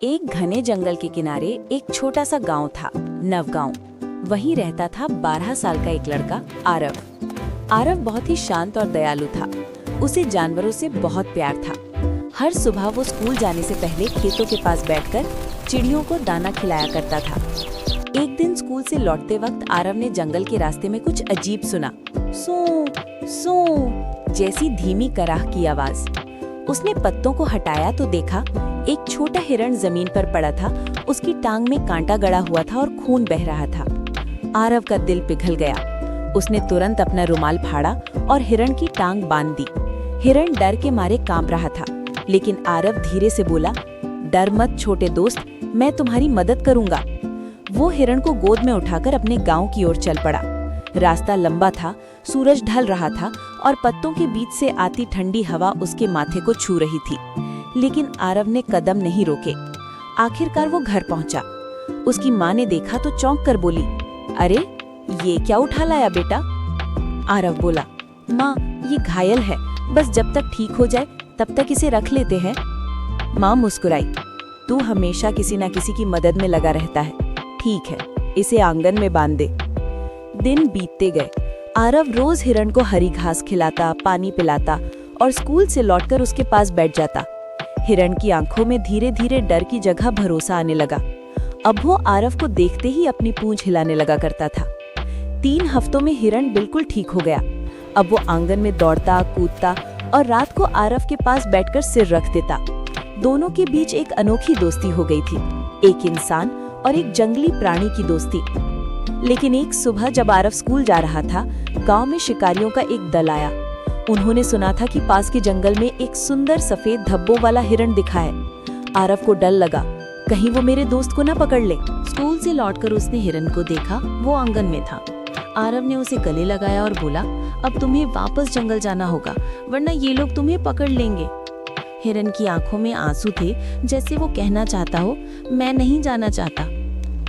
एक घने जंगल के किनारे एक छोटा सा गांव था, नवगांव। वहीं रहता था 12 साल का एक लड़का आरव। आरव बहुत ही शांत और दयालु था। उसे जानवरों से बहुत प्यार था। हर सुबह वो स्कूल जाने से पहले खेतों के पास बैठकर चिड़ियों को दाना खिलाया करता था। एक दिन स्कूल से लौटते वक्त आरव ने जंगल के रास्ते में कुछ अजीब सुना। सू सू जैसी धीमी कराह की आवाज। उसने पत्तों को हटाया तो देखा एक छोटा हिरण जमीन पर पड़ा था। उसकी टांग में कांटा गड़ा हुआ था और खून बह रहा था। आरव का दिल पिघल गया। उसने तुरंत अपना रुमाल फाड़ा और हिरण की टांग बांध दी। हिरण डर के मारे कांप रहा था, लेकिन आरव धीरे से बोला, डर मत छोटे दोस्त, मैं तुम्हारी मदद करूंगा। वो हिरण को गोद में उठाकर अपने गांव की ओर चल पड़ा। रास्ता लंबा था, सूरज ढल रहा था और पत्तों के बीच से आती ठंडी हवा उसके माथे को छू रही थी, लेकिन आरव ने कदम नहीं रोके। आखिरकार वो घर पहुंचा। उसकी माँ ने देखा तो चौंक कर बोली, अरे ये क्या उठा लाया बेटा? आरव बोला, माँ ये घायल है, बस जब तक ठीक हो जाए तब तक इसे रख लेते हैं। माँ मुस्कुराई, तू हमेशा किसी न किसी की मदद में लगा रहता है, ठीक है इसे आंगन में बांध दे। दिन बीतते गए। आरव रोज हिरण को हरी घास खिलाता, पानी पिलाता और स्कूल से लौटकर उसके पास बैठ जाता। हिरण की आंखों में धीरे धीरे डर की जगह भरोसा आने लगा। अब वो आरव को देखते ही अपनी पूंछ हिलाने लगा करता था। 3 हफ्तों में हिरण बिल्कुल ठीक हो गया। अब वो आंगन में दौड़ता, कूदता और रात को आरव के पास बैठकर सिर रख देता। दोनों के बीच एक अनोखी दोस्ती हो गई थी, एक इंसान और एक जंगली प्राणी की दोस्ती। लेकिन एक सुबह जब आरव स्कूल जा रहा था, गांव में शिकारियों का एक दल आया। उन्होंने सुना था कि पास के जंगल में एक सुंदर सफेद धब्बों वाला हिरण दिखा है। आरव को डर लगा, कहीं वो मेरे दोस्त को न पकड़ ले। स्कूल से लौटकर उसने हिरण को देखा, वो आंगन में था। आरव ने उसे गले लगाया और बोला, अब तुम्हें वापस जंगल जाना होगा, वरना ये लोग तुम्हें पकड़ लेंगे। हिरण की आंखों में आंसू थे, जैसे वो कहना चाहता हो, मैं नहीं जाना चाहता।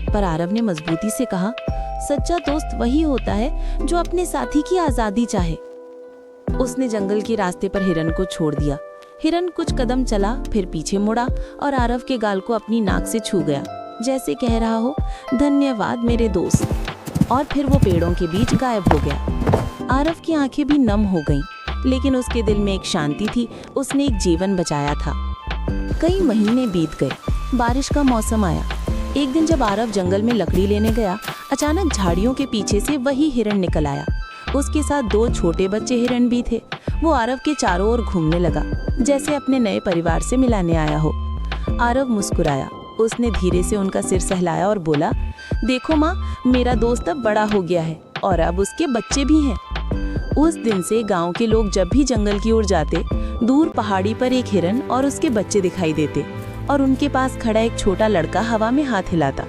पर आरव ने मजबूती से कहा, सच्चा दोस्त वही होता है जो अपने साथी की आजादी चाहे। उसने जंगल के रास्ते पर हिरण को छोड़ दिया। हिरण कुछ कदम चला, फिर पीछे मुड़ा और आरव के गाल को अपनी नाक से छू गया, जैसे कह रहा हो, धन्यवाद मेरे दोस्त। और फिर वो पेड़ों के बीच गायब हो गया। आरव की आंखें भी नम हो गईं, लेकिन उसके दिल में एक शांति थी। उसने एक जीवन बचाया था। कई महीने बीत गए। बारिश का मौसम आया। एक दिन जब आरव जंगल में लकड़ी लेने गया, अचानक झाड़ियों के पीछे से वही हिरण निकल आया। उसके साथ 2 छोटे बच्चे हिरण भी थे। वो आरव के चारों ओर घूमने लगा, जैसे अपने नए परिवार से मिलाने आया हो। आरव मुस्कुराया। उसने धीरे से उनका सिर सहलाया और बोला, देखो माँ, मेरा दोस्त अब बड़ा हो गया है और अब उसके बच्चे भी हैं। उस दिन से गांव के लोग जब भी जंगल की ओर जाते, दूर पहाड़ी पर एक हिरण और उसके बच्चे दिखाई देते और उनके पास खड़ा एक छोटा लड़का हवा में हाथ हिलाता।